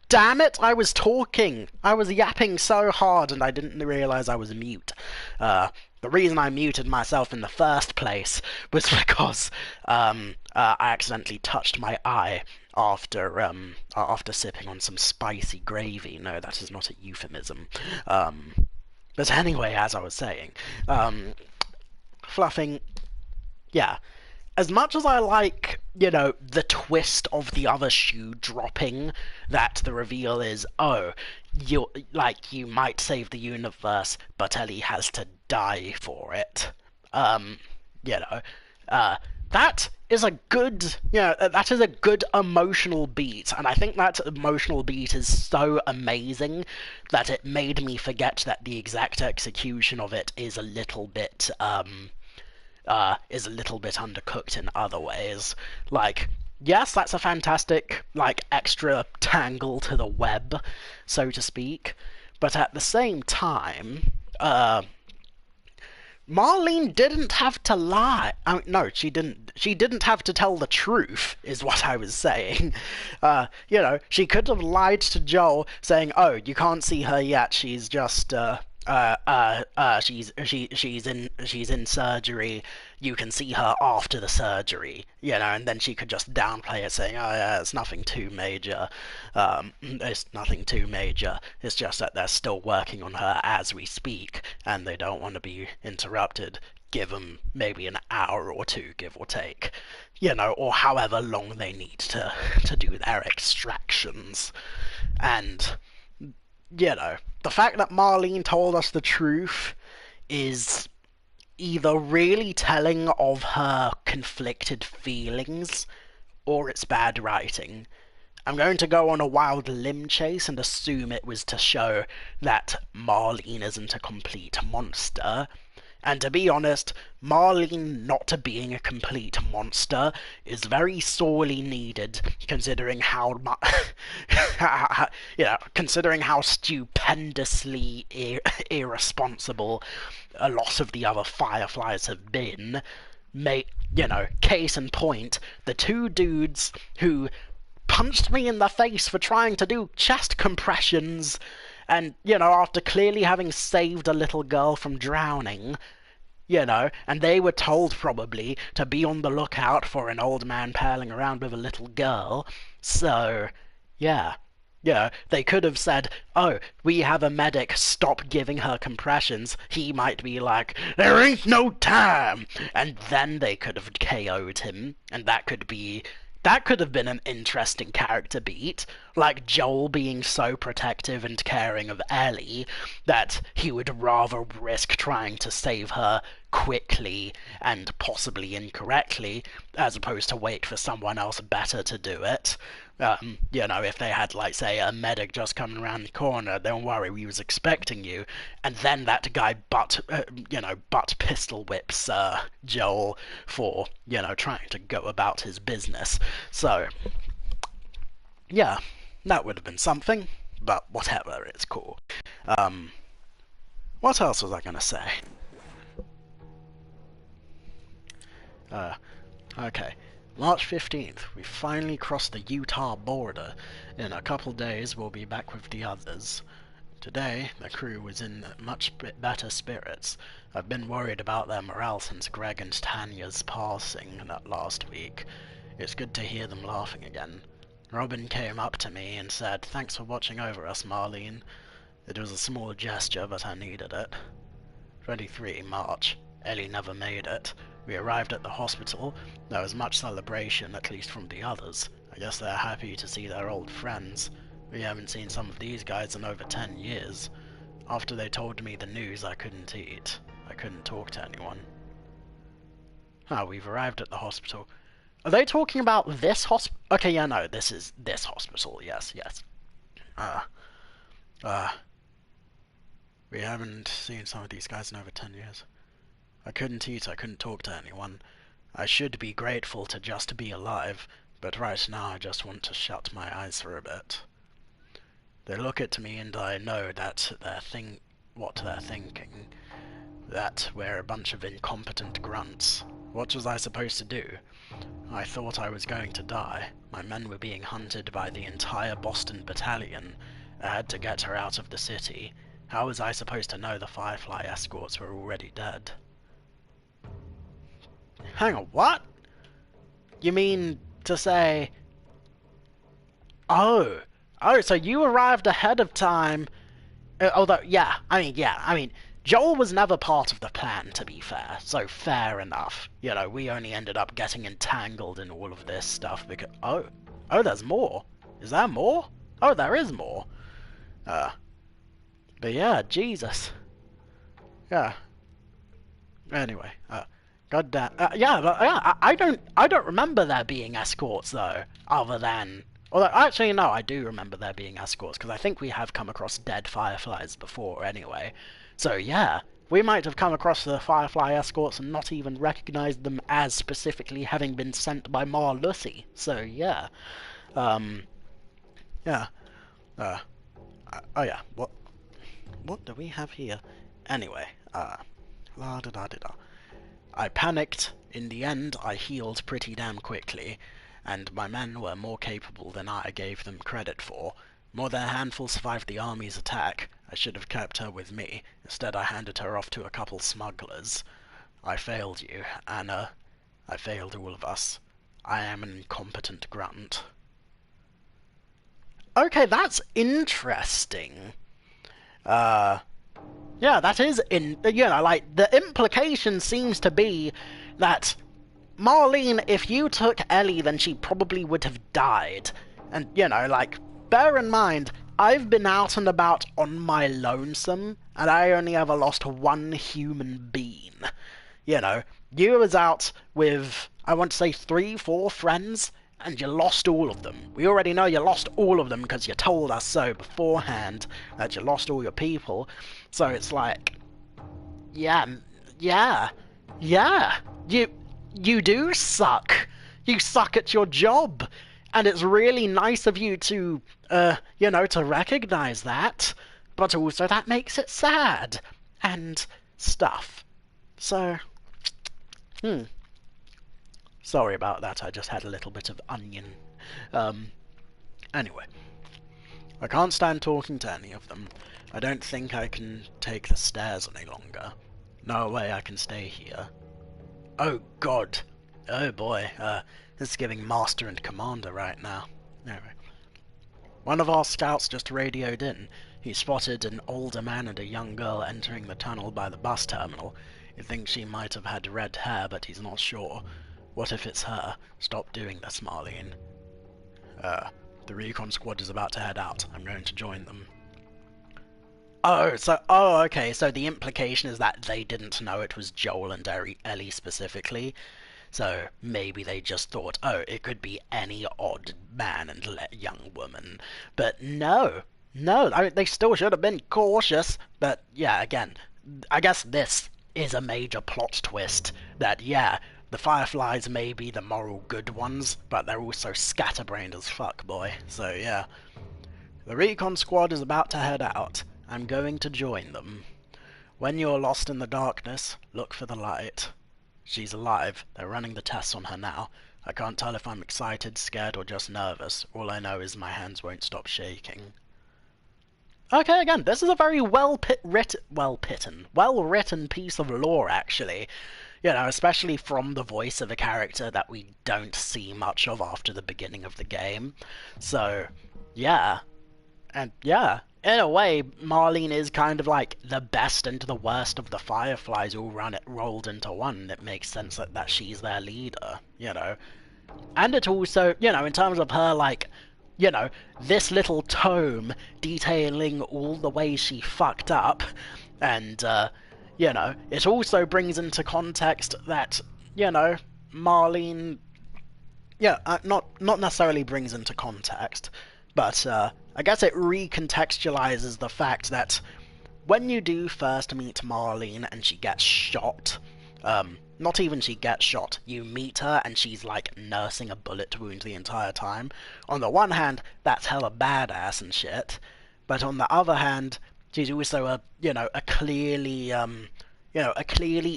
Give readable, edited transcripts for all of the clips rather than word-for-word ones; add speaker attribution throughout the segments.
Speaker 1: damn it! I was talking! I was yapping so hard and I didn't realise I was mute. The reason I muted myself in the first place was because I accidentally touched my eye after sipping on some spicy gravy. No, that is not a euphemism. But anyway, as I was saying, fluffing, yeah. As much as I like, the twist of the other shoe dropping, that the reveal is, oh, you might save the universe, but Ellie has to die for it. Um, you know, that is a good, that is a good emotional beat, and I think that emotional beat is so amazing that it made me forget that the exact execution of it is a little bit undercooked in other ways. Like, yes, that's a fantastic, extra tangle to the web, so to speak, but at the same time, Marlene didn't have to lie. I mean, no, she didn't. She didn't have to tell the truth, is what I was saying. She could have lied to Joel, saying, "Oh, you can't see her yet. She's just she's in surgery. You can see her after the surgery, and then she could just downplay it, saying, "Oh yeah, it's nothing too major. It's nothing too major. It's just that they're still working on her as we speak, and they don't want to be interrupted. Give them maybe an hour or two, give or take, or however long they need to do their extractions." And the fact that Marlene told us the truth is either really telling of her conflicted feelings or it's bad writing. I'm going to go on a wild limb chase and assume it was to show that Marlene isn't a complete monster. And to be honest, Marlene not being a complete monster is very sorely needed, considering considering how stupendously irresponsible a lot of the other Fireflies have been. Case in point, the two dudes who punched me in the face for trying to do chest compressions, and, after clearly having saved a little girl from drowning, and they were told probably to be on the lookout for an old man palling around with a little girl. So, yeah. They could have said, "Oh, we have a medic, stop giving her compressions." He might be like, "There ain't no time!" And then they could have KO'd him, and that could have been an interesting character beat, like Joel being so protective and caring of Ellie that he would rather risk trying to save her quickly and possibly incorrectly, as opposed to wait for someone else better to do it. If they had, say, a medic just coming around the corner, don't worry, we was expecting you, and then that guy butt pistol whips Joel for, trying to go about his business. So, yeah, that would have been something, but whatever, it's cool. What else was I gonna say? Okay. March 15th, we finally crossed the Utah border. In a couple days, we'll be back with the others. Today, the crew was in much better spirits. I've been worried about their morale since Greg and Tanya's passing that last week. It's good to hear them laughing again. Robin came up to me and said, "Thanks for watching over us, Marlene." It was a small gesture, but I needed it. 23 March. Ellie never made it. We arrived at the hospital. There was much celebration, at least from the others. I guess they're happy to see their old friends. We haven't seen some of these guys in over 10 years. After they told me the news, I couldn't eat. I couldn't talk to anyone. We've arrived at the hospital. Are they talking about this hospital? Okay, yeah, no, this is this hospital, yes. We haven't seen some of these guys in over 10 years. I couldn't eat, I couldn't talk to anyone. I should be grateful to just be alive, but right now I just want to shut my eyes for a bit. They look at me and I know that what they're thinking. That we're a bunch of incompetent grunts. What was I supposed to do? I thought I was going to die. My men were being hunted by the entire Boston battalion. I had to get her out of the city. How was I supposed to know the Firefly escorts were already dead? Hang on, what? You mean to say... Oh, so you arrived ahead of time. Although, yeah, I mean, Joel was never part of the plan, to be fair, so fair enough. You know, we only ended up getting entangled in all of this stuff because... Oh, there's more. Is there more? Oh, there is more. But yeah, Jesus. Yeah. Anyway, goddamn. Yeah, but yeah, I don't remember there being escorts though, other than. Although actually no, I do remember there being escorts because I think we have come across dead Fireflies before anyway. So yeah, we might have come across the Firefly escorts and not even recognized them as specifically having been sent by Marlene. So yeah, yeah. Oh yeah. What do we have here? Anyway, la da da da da. I panicked. In the end, I healed pretty damn quickly, and my men were more capable than I gave them credit for. More than a handful survived the army's attack. I should have kept her with me. Instead, I handed her off to a couple smugglers. I failed you, Anna. I failed all of us. I am an incompetent grunt. Okay, that's interesting. Yeah, that is like, the implication seems to be that Marlene, if you took Ellie, then she probably would have died. And, like, bear in mind, I've been out and about on my lonesome, and I only ever lost one human being. You was out with, I want to say 3, 4 friends, and you lost all of them. We already know you lost all of them because you told us so beforehand, that you lost all your people. So it's like, yeah, you do suck. You suck at your job. And it's really nice of you to, to recognize that. But also that makes it sad. And stuff. So, Sorry about that, I just had a little bit of onion. Anyway. I can't stand talking to any of them. I don't think I can take the stairs any longer. No way I can stay here. Oh god. Oh boy, this is giving Master and Commander right now. Anyway. One of our scouts just radioed in. He spotted an older man and a young girl entering the tunnel by the bus terminal. He thinks she might have had red hair, but he's not sure. What if it's her? Stop doing this, Marlene. The recon squad is about to head out. I'm going to join them. Okay, so the implication is that they didn't know it was Joel and Ellie specifically. So maybe they just thought, oh, it could be any odd man and young woman. But no, I mean, they still should have been cautious. But yeah, again, I guess this is a major plot twist that, yeah, the Fireflies may be the moral good ones, but they're also scatterbrained as fuck, boy. So, yeah. The recon squad is about to head out. I'm going to join them. When you're lost in the darkness, look for the light. She's alive. They're running the tests on her now. I can't tell if I'm excited, scared, or just nervous. All I know is my hands won't stop shaking. Okay, again, this is a very well-written piece of lore, actually. Especially from the voice of a character that we don't see much of after the beginning of the game. So, yeah. And, yeah, in a way, Marlene is kind of like the best and the worst of the Fireflies all rolled into one. It makes sense that she's their leader, And it also, in terms of her, like, this little tome detailing all the ways she fucked up, and, it also brings into context that, Marlene... not necessarily brings into context, but I guess it recontextualizes the fact that when you do first meet Marlene and she gets shot, not even she gets shot, you meet her and she's like nursing a bullet wound the entire time. On the one hand, that's hella badass and shit, but on the other hand, she's also a clearly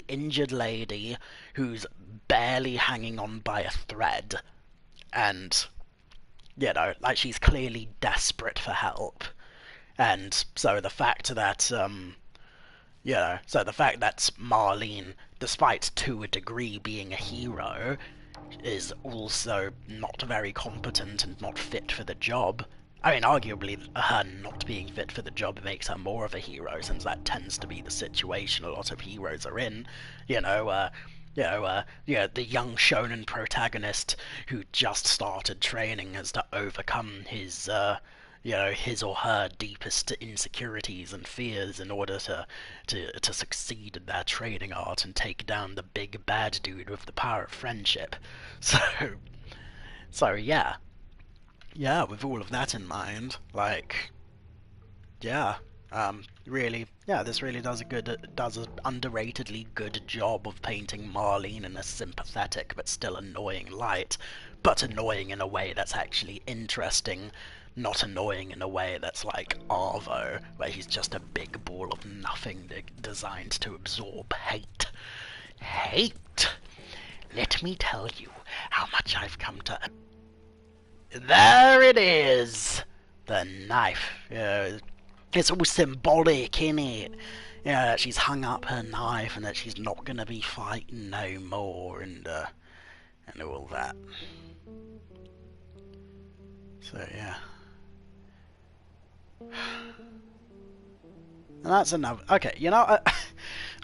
Speaker 1: injured lady who's barely hanging on by a thread, and, you know, like, she's clearly desperate for help. And so the fact that, so the fact that Marlene, despite to a degree being a hero, is also not very competent and not fit for the job. I mean, arguably, her not being fit for the job makes her more of a hero, since that tends to be the situation a lot of heroes are in. The young shonen protagonist who just started training has to overcome his or her deepest insecurities and fears in order to succeed in their training art and take down the big bad dude with the power of friendship. So, yeah, with all of that in mind, like, yeah, this really does an underratedly good job of painting Marlene in a sympathetic but still annoying light, but annoying in a way that's actually interesting, not annoying in a way that's like Arvo, where he's just a big ball of nothing designed to absorb hate. Hate! Let me tell you how much I've come to... There it is! The knife. It's all symbolic, innit? That she's hung up her knife and that she's not gonna be fighting no more, and all that. So, yeah. And that's enough. Okay,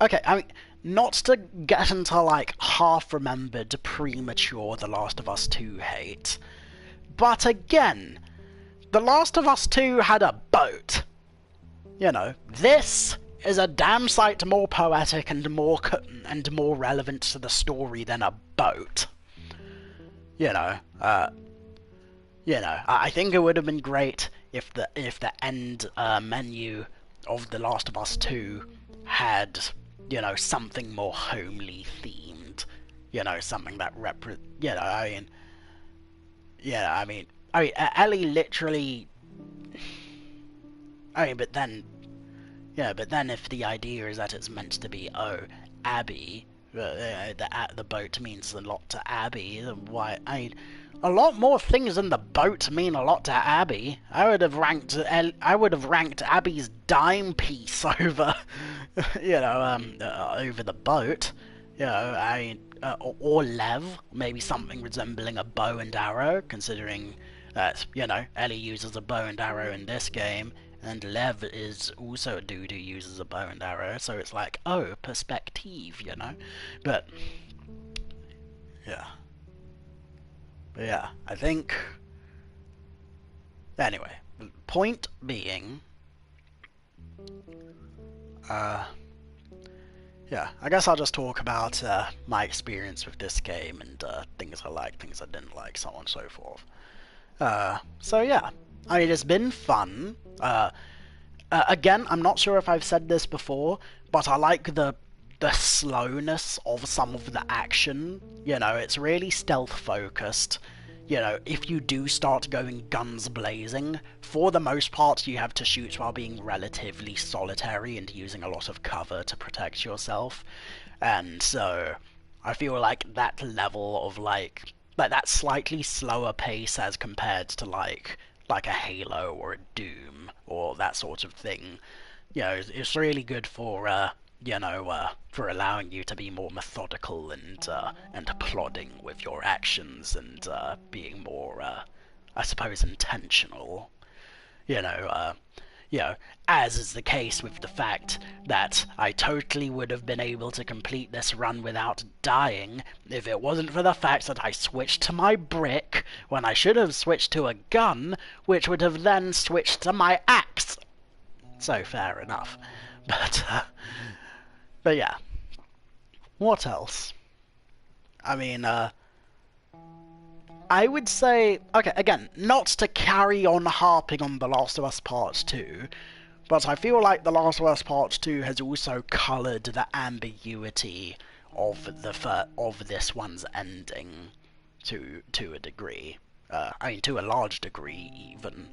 Speaker 1: okay, I mean, not to get into, like, half-remembered, premature The Last of Us 2 hate, but again, The Last of Us 2 had a boat. This is a damn sight more poetic and more relevant to the story than a boat. I think it would have been great if the end menu of The Last of Us 2 had, something more homely themed. Something that Ellie literally... but then if the idea is that it's meant to be, Abby, the boat means a lot to Abby, then why... a lot more things than the boat mean a lot to Abby. I would have ranked Abby's dime piece over, over the boat. Or Lev, maybe something resembling a bow and arrow, considering that, Ellie uses a bow and arrow in this game, and Lev is also a dude who uses a bow and arrow, so it's like, oh, perspective, But, yeah. But yeah, I think... Anyway, point being... yeah, I guess I'll just talk about my experience with this game and things I liked, things I didn't like, so on and so forth. So yeah, I mean, it's been fun. Again, I'm not sure if I've said this before, but I like the slowness of some of the action. It's really stealth-focused. If you do start going guns blazing, for the most part you have to shoot while being relatively solitary and using a lot of cover to protect yourself. And so, I feel like that level of, like that slightly slower pace as compared to, like a Halo or a Doom or that sort of thing, it's really good for, for allowing you to be more methodical and plodding with your actions and being more, I suppose, intentional. As is the case with the fact that I totally would have been able to complete this run without dying if it wasn't for the fact that I switched to my brick when I should have switched to a gun, which would have then switched to my axe. So, fair enough. But yeah. What else? I mean, I would say... Okay, again, not to carry on harping on The Last of Us Part 2, but I feel like The Last of Us Part 2 has also coloured the ambiguity of this one's ending to a degree. I mean, to a large degree, even.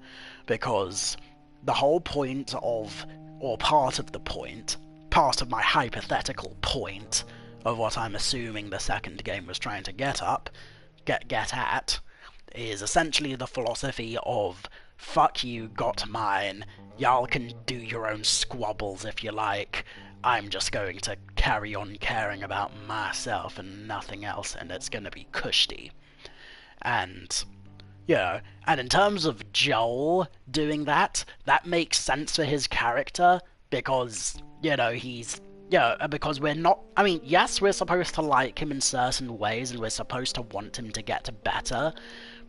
Speaker 1: Because the whole point of... or part of my hypothetical point of what I'm assuming the second game was trying to get at, is essentially the philosophy of fuck you, got mine, y'all can do your own squabbles if you like, I'm just going to carry on caring about myself and nothing else, and it's going to be cushy. And, and in terms of Joel doing that, that makes sense for his character, because, because we're not... I mean, yes, we're supposed to like him in certain ways, and we're supposed to want him to get better,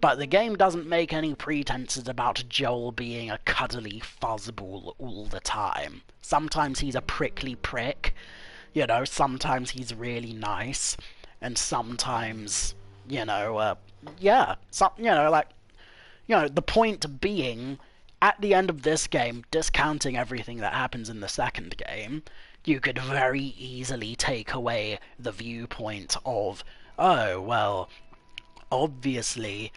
Speaker 1: but the game doesn't make any pretenses about Joel being a cuddly fuzzball all the time. Sometimes he's a prickly prick, sometimes he's really nice, and sometimes, the point being, at the end of this game, discounting everything that happens in the second game, you could very easily take away the viewpoint of, oh, well, obviously,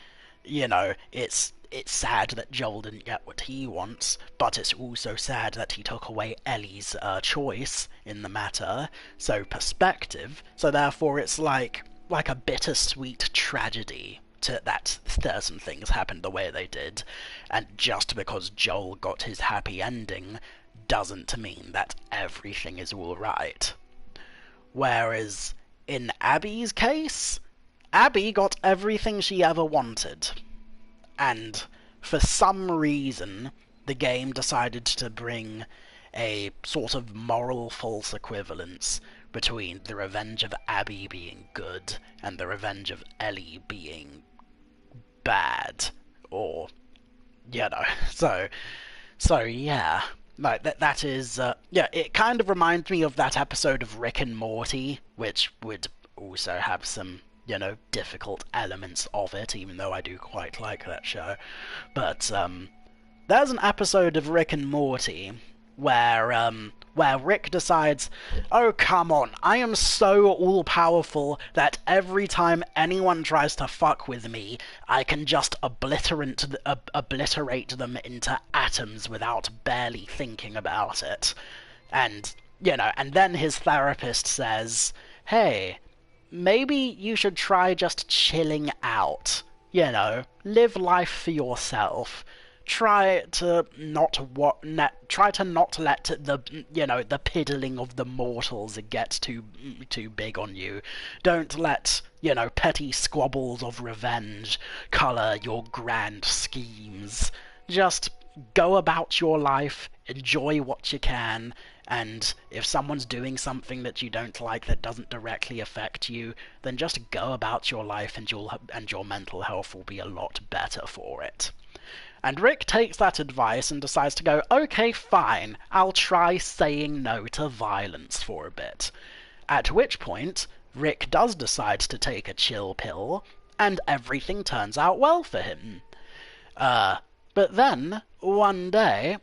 Speaker 1: it's sad that Joel didn't get what he wants, but it's also sad that he took away Ellie's choice in the matter, so perspective, so therefore it's like a bittersweet tragedy that certain things happened the way they did, and just because Joel got his happy ending doesn't mean that everything is alright. Whereas in Abby's case, Abby got everything she ever wanted, and for some reason the game decided to bring a sort of moral false equivalence between the revenge of Abby being good and the revenge of Ellie being bad, or, so yeah. Like, that is, it kind of reminds me of that episode of Rick and Morty, which would also have some, difficult elements of it, even though I do quite like that show. But, there's an episode of Rick and Morty where Rick decides, oh, come on, I am so all-powerful that every time anyone tries to fuck with me, I can just obliterate them into atoms without barely thinking about it. And, and then his therapist says, hey, maybe you should try just chilling out. Live life for yourself. Try to not let the piddling of the mortals get too big on you. Don't let petty squabbles of revenge colour your grand schemes. Just go about your life, enjoy what you can, and if someone's doing something that you don't like that doesn't directly affect you, then just go about your life, and your mental health will be a lot better for it. And Rick takes that advice and decides to go, okay, fine, I'll try saying no to violence for a bit. At which point, Rick does decide to take a chill pill, and everything turns out well for him. But then, one day,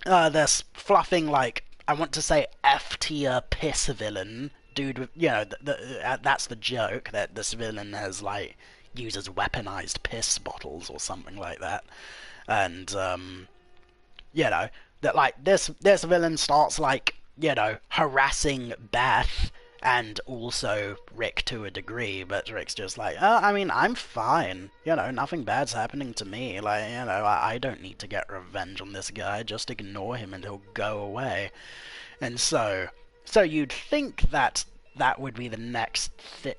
Speaker 1: this fluffing, I want to say F-tier piss villain, dude with, that's the joke, that this villain has, uses weaponized piss bottles or something like that, and that this villain starts harassing Beth and also Rick to a degree, but Rick's just I'm fine, nothing bad's happening to me, I don't need to get revenge on this guy, just ignore him and he'll go away. And so you'd think that would be the next thing.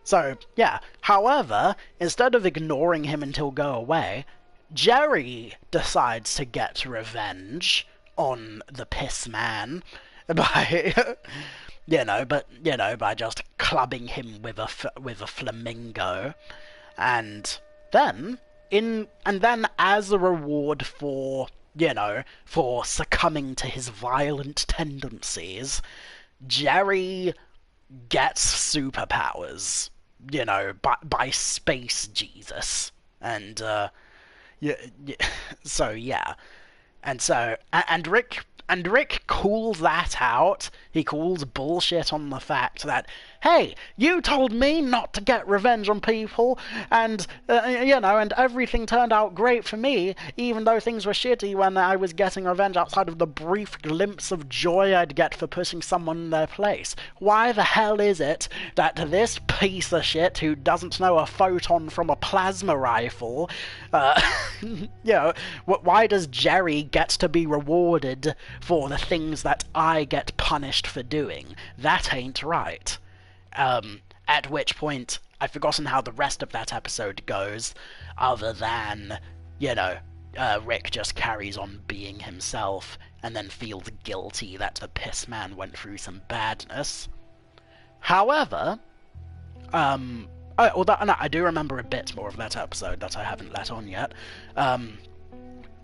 Speaker 1: So, yeah, however, instead of ignoring him until go away, Jerry decides to get revenge on the piss man by, by just clubbing him with a flamingo, and then as a reward for succumbing to his violent tendencies, Jerry gets superpowers. By Space Jesus. And, so, yeah. And Rick calls that out He calls bullshit on the fact that, hey, you told me not to get revenge on people, and, and everything turned out great for me, even though things were shitty when I was getting revenge outside of the brief glimpse of joy I'd get for putting someone in their place. Why the hell is it that this piece of shit who doesn't know a photon from a plasma rifle, why does Jerry get to be rewarded for the things that I get punished for doing? That ain't right. At which point, I've forgotten how the rest of that episode goes, other than, Rick just carries on being himself and then feels guilty that the piss man went through some badness. However, I do remember a bit more of that episode that I haven't let on yet.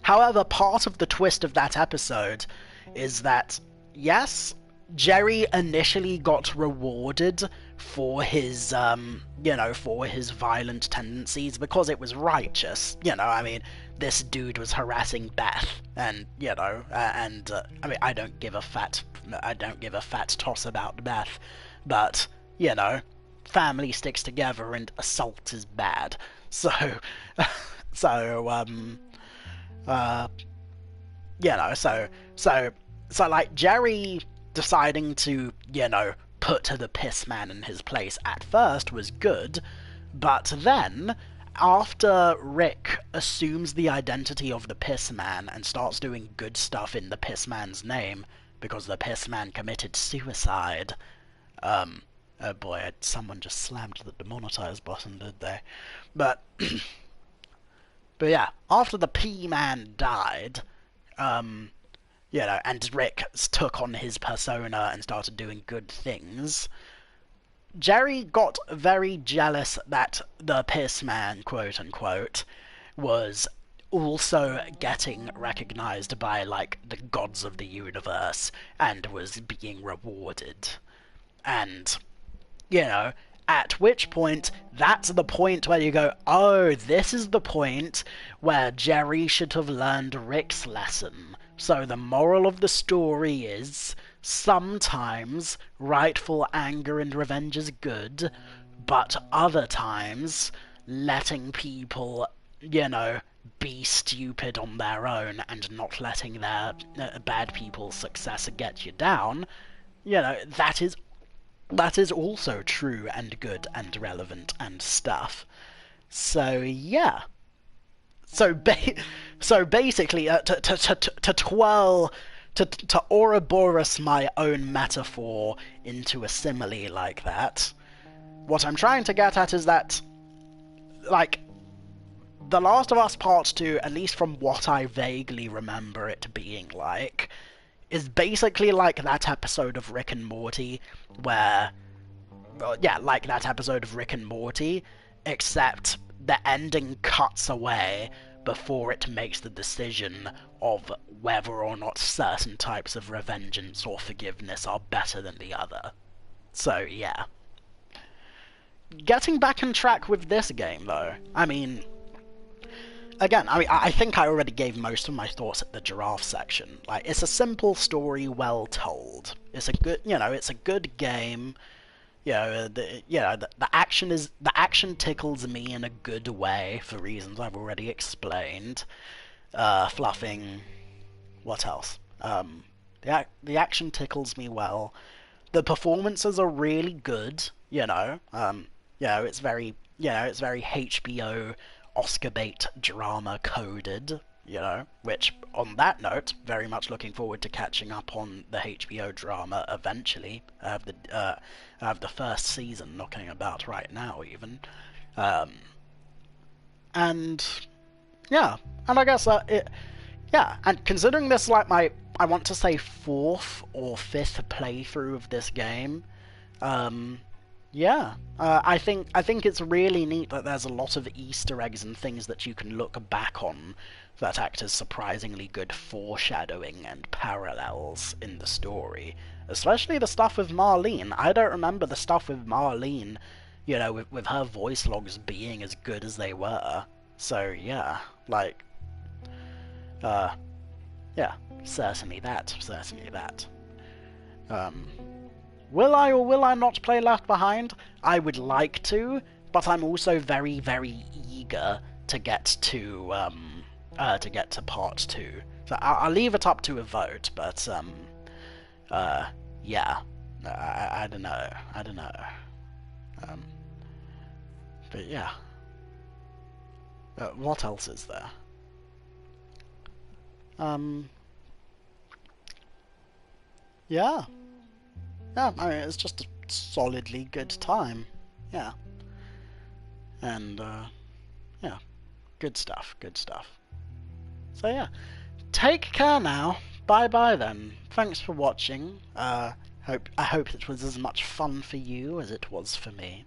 Speaker 1: However, part of the twist of that episode is that, yes, Jerry initially got rewarded for his, for his violent tendencies because it was righteous. This dude was harassing Beth, and, I don't give a fat toss about Beth, but, family sticks together and assault is bad. So like, Jerry deciding to, put the piss man in his place at first was good, but then, after Rick assumes the identity of the piss man and starts doing good stuff in the piss man's name, because the piss man committed suicide, oh boy, someone just slammed the demonetize button, did they? But yeah, after the P-Man died, and Rick took on his persona and started doing good things, Jerry got very jealous that the piss man, quote-unquote, was also getting recognized by, like, the gods of the universe and was being rewarded. And, at which point, that's the point where you go, oh, this is the point where Jerry should have learned Rick's lesson. So the moral of the story is, sometimes rightful anger and revenge is good, but other times, letting people, be stupid on their own and not letting their bad people's success get you down, that is also true and good and relevant and stuff. So, yeah. So basically, to Ouroboros my own metaphor into a simile like that, what I'm trying to get at is that, like, The Last of Us Part 2, at least from what I vaguely remember it being like, is basically like that episode of Rick and Morty where, like that episode of Rick and Morty, except the ending cuts away before it makes the decision of whether or not certain types of revengeance or forgiveness are better than the other. So, yeah. Getting back on track with this game, though, I think I already gave most of my thoughts at the giraffe section. Like, it's a simple story, well told. It's a good, it's a good game. The action tickles me in a good way for reasons I've already explained. Fluffing, what else? The action tickles me well. The performances are really good. It's very HBO Oscar bait drama coded, which, on that note, very much looking forward to catching up on the HBO drama eventually. I have the first season knocking about right now, even. And I guess and considering this like I want to say 4th or 5th playthrough of this game, I think it's really neat that there's a lot of Easter eggs and things that you can look back on that act as surprisingly good foreshadowing and parallels in the story. Especially the stuff with Marlene. I don't remember the stuff with Marlene, with her voice logs being as good as they were. So, yeah, like, certainly that. Um, will I or will I not play Left Behind? I would like to, but I'm also very, very eager to get to part 2. So I'll leave it up to a vote, but yeah, I don't know, um, but yeah. What else is there? Yeah. Yeah, I mean, it's just a solidly good time. Yeah. And, yeah. Good stuff, good stuff. So, yeah. Take care now. Bye-bye then. Thanks for watching. I hope it was as much fun for you as it was for me.